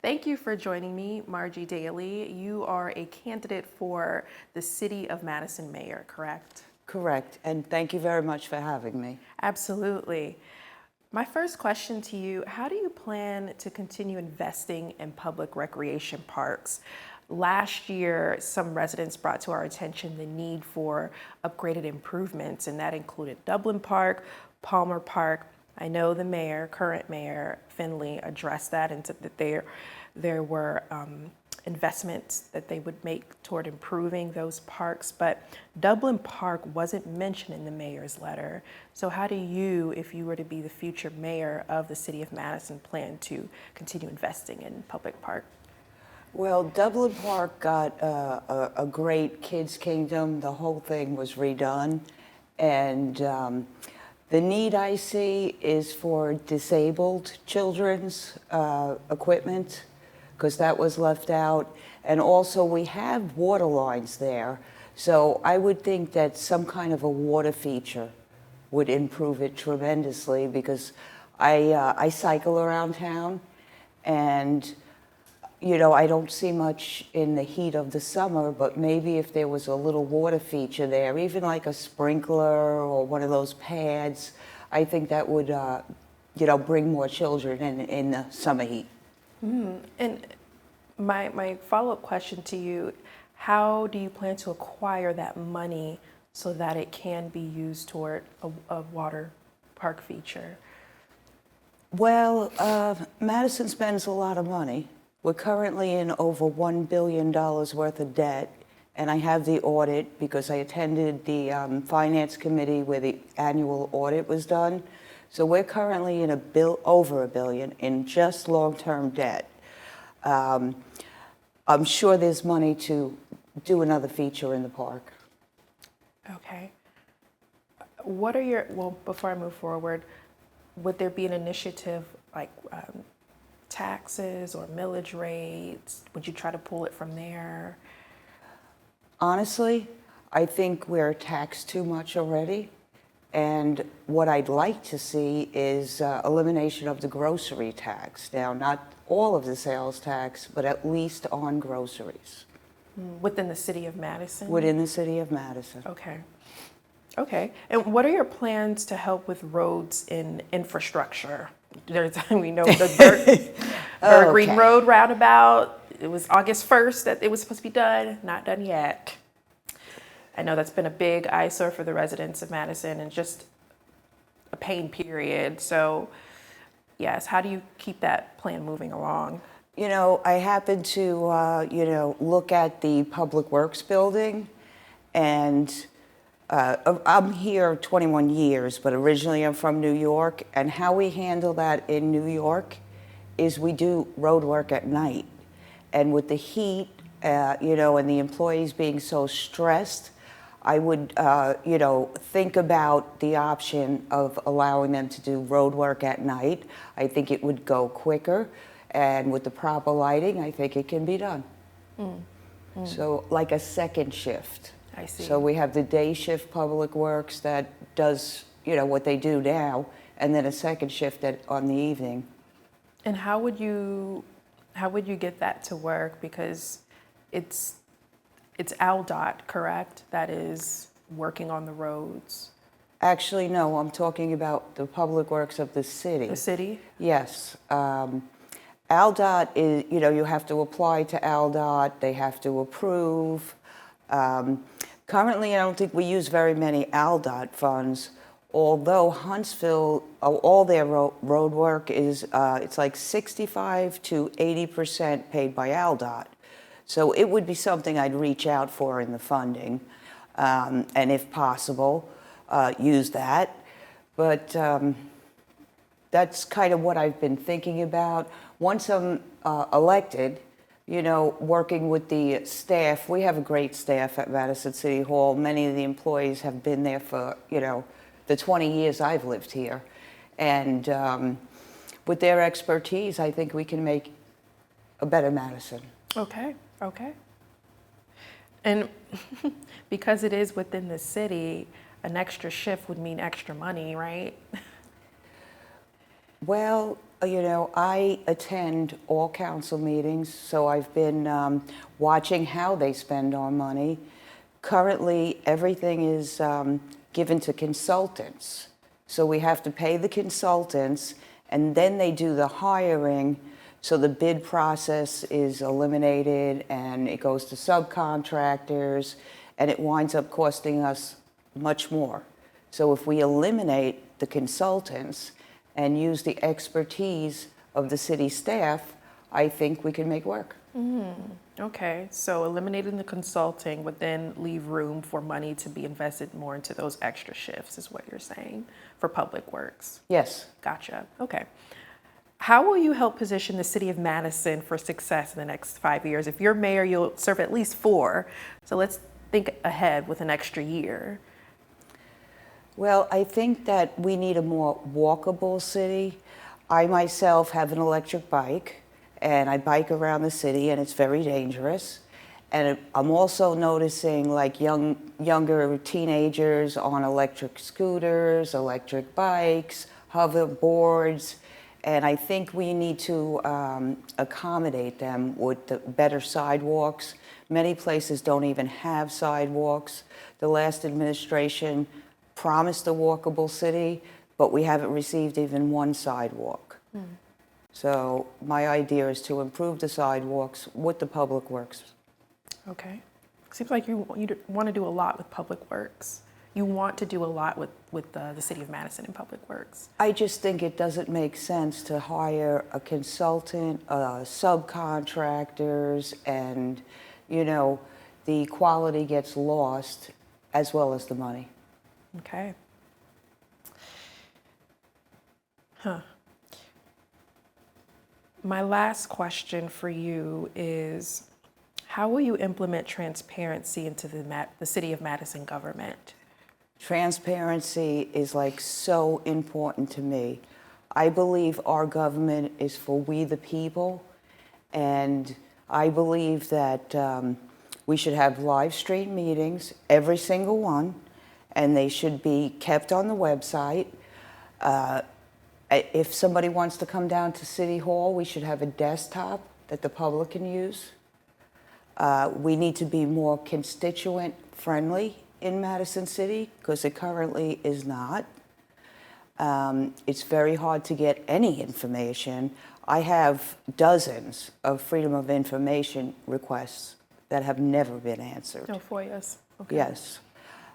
Thank you for joining me, Margi Daly. You are a candidate for the City of Madison mayor, correct? Correct, and thank you very much for having me. Absolutely. My first question to you, how do you plan to continue investing in public recreation parks? Last year, some residents brought to our attention the need for upgraded improvements, and that included Dublin Park, Palmer Park. I know the mayor, current mayor, Finley, addressed that and said that there were investments that they would make toward improving those parks, but Dublin Park wasn't mentioned in the mayor's letter. So how do you, if you were to be the future mayor of the city of Madison, plan to continue investing in public park? Well, Dublin Park got a great kids' kingdom. The whole thing was redone. And the need I see is for disabled children's equipment, because that was left out. And also, we have water lines there. So I would think that some kind of a water feature would improve it tremendously, because I cycle around town, and I don't see much in the heat of the summer, but maybe if there was a little water feature there, even like a sprinkler or one of those pads, I think that would, bring more children in the summer heat. And my follow-up question to you, how do you plan to acquire that money so that it can be used toward a water park feature? Well, Madison spends a lot of money. We're currently in over $1 billion worth of debt, and I have the audit because I attended the finance committee where the annual audit was done. So we're currently in over $1 billion in just long-term debt. I'm sure there's money to do another feature in the park. Okay. Before I move forward, would there be an initiative like taxes or millage rates? Would you try to pull it from there? Honestly, I think we're taxed too much already. And what I'd like to see is elimination of the grocery tax. Now, not all of the sales tax, but at least on groceries. Within the city of Madison? Within the city of Madison. Okay. Okay. And what are your plans to help with roads and infrastructure? We know the Bird Green Road roundabout. It was August 1st that it was supposed to be done. Not done yet. I know that's been a big eyesore for the residents of Madison and just a pain period. So, yes, how do you keep that plan moving along? I happened to, look at the Public Works building, and I'm here 21 years, but originally I'm from New York, and how we handle that in New York is we do road work at night. And with the heat, and the employees being so stressed, I would, think about the option of allowing them to do road work at night. I think it would go quicker, and with the proper lighting, I think it can be done. So like a second shift. I see. So we have the day shift Public Works that does, what they do now, and then a second shift on the evening. And how would you get that to work? Because it's ALDOT, correct? That is working on the roads. Actually, no, I'm talking about the Public Works of the city. The city? Yes. ALDOT is, you have to apply to ALDOT. They have to approve. Currently, I don't think we use very many ALDOT funds, although Huntsville, all their road work is, it's like 65 to 80% paid by ALDOT. So it would be something I'd reach out for in the funding, and if possible, use that. But that's kind of what I've been thinking about. Once I'm elected, working with the staff, we have a great staff at Madison City Hall. Many of the employees have been there for, the 20 years I've lived here. And with their expertise, I think we can make a better Madison. Okay. And because it is within the city, an extra shift would mean extra money, right? Well, I attend all council meetings, so I've been watching how they spend our money. Currently, everything is given to consultants. So we have to pay the consultants, and then they do the hiring, so the bid process is eliminated, and it goes to subcontractors, and it winds up costing us much more. So if we eliminate the consultants and use the expertise of the city staff, I think we can make work. Okay, so eliminating the consulting would then leave room for money to be invested more into those extra shifts, is what you're saying, for public works. Yes. Gotcha. Okay. How will you help position the city of Madison for success in the next 5 years? If you're mayor, you'll serve at least 4. So let's think ahead with an extra year. Well, I think that we need a more walkable city. I myself have an electric bike, and I bike around the city, and it's very dangerous. And I'm also noticing like younger teenagers on electric scooters, electric bikes, hoverboards, and I think we need to accommodate them with the better sidewalks. Many places don't even have sidewalks. The last administration promised a walkable city, but we haven't received even one sidewalk. So my idea is to improve the sidewalks with the public works. Okay. Seems like you want to do a lot with public works. You want to do a lot with the city of Madison and public works. I just think it doesn't make sense to hire a consultant, subcontractors, and, the quality gets lost as well as the money. Okay. My last question for you is, how will you implement transparency into the city of Madison government? Transparency is like so important to me. I believe our government is for we the people, and I believe that we should have live stream meetings, every single one, and they should be kept on the website. If somebody wants to come down to City Hall, we should have a desktop that the public can use. We need to be more constituent friendly in Madison City, because it currently is not. It's very hard to get any information. I have dozens of Freedom of Information requests that have never been answered. No FOIAs. Okay. Yes.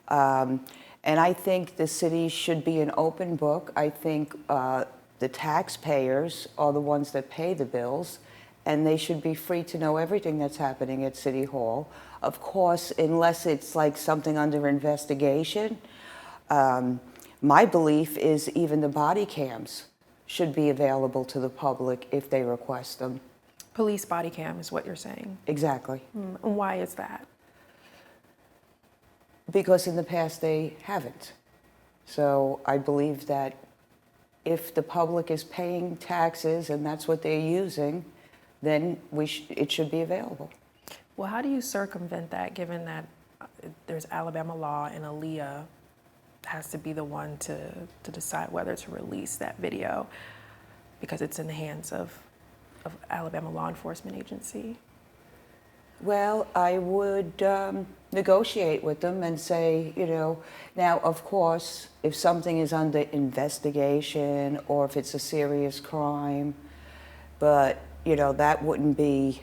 And I think the city should be an open book. I think the taxpayers are the ones that pay the bills, and they should be free to know everything that's happening at City Hall. Of course, unless it's like something under investigation. My belief is even the body cams should be available to the public if they request them. Police body cam is what you're saying. Exactly. And why is that? Because in the past they haven't. So I believe that if the public is paying taxes and that's what they're using, then it should be available. Well, how do you circumvent that, given that there's Alabama law and Aaliyah has to be the one to decide whether to release that video because it's in the hands of Alabama law enforcement agency? Well, I would negotiate with them and say, now, of course, if something is under investigation or if it's a serious crime, but, that wouldn't be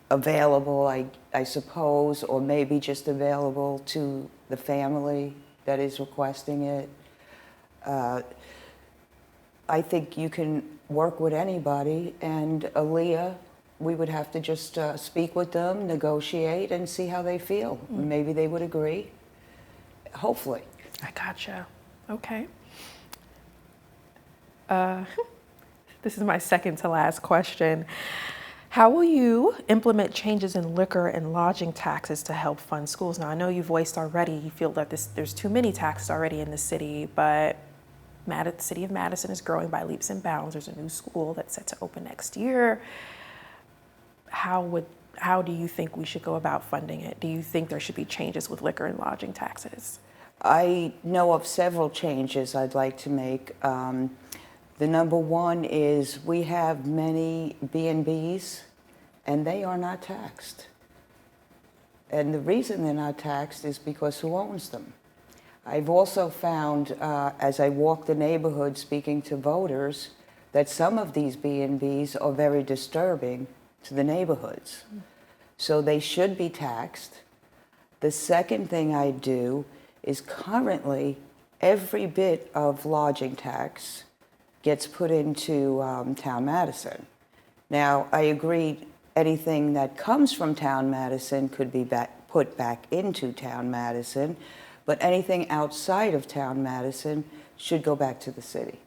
available, I suppose, or maybe just available to the family that is requesting it. I think you can work with anybody, and Aaliyah, we would have to just speak with them, negotiate, and see how they feel. Maybe they would agree. Hopefully. I gotcha. Okay. This is my second to last question. How will you implement changes in liquor and lodging taxes to help fund schools? Now, I know you voiced already, you feel that there's too many taxes already in the city, but the city of Madison is growing by leaps and bounds. There's a new school that's set to open next year. How do you think we should go about funding it? Do you think there should be changes with liquor and lodging taxes? I know of several changes I'd like to make. The number one is we have many B&Bs, and they are not taxed. And the reason they're not taxed is because who owns them? I've also found, as I walk the neighborhood speaking to voters, that some of these B&Bs are very disturbing to the neighborhoods. So they should be taxed. The second thing I do is currently every bit of lodging tax gets put into Town Madison. Now, I agree anything that comes from Town Madison could be put back into Town Madison, but anything outside of Town Madison should go back to the city.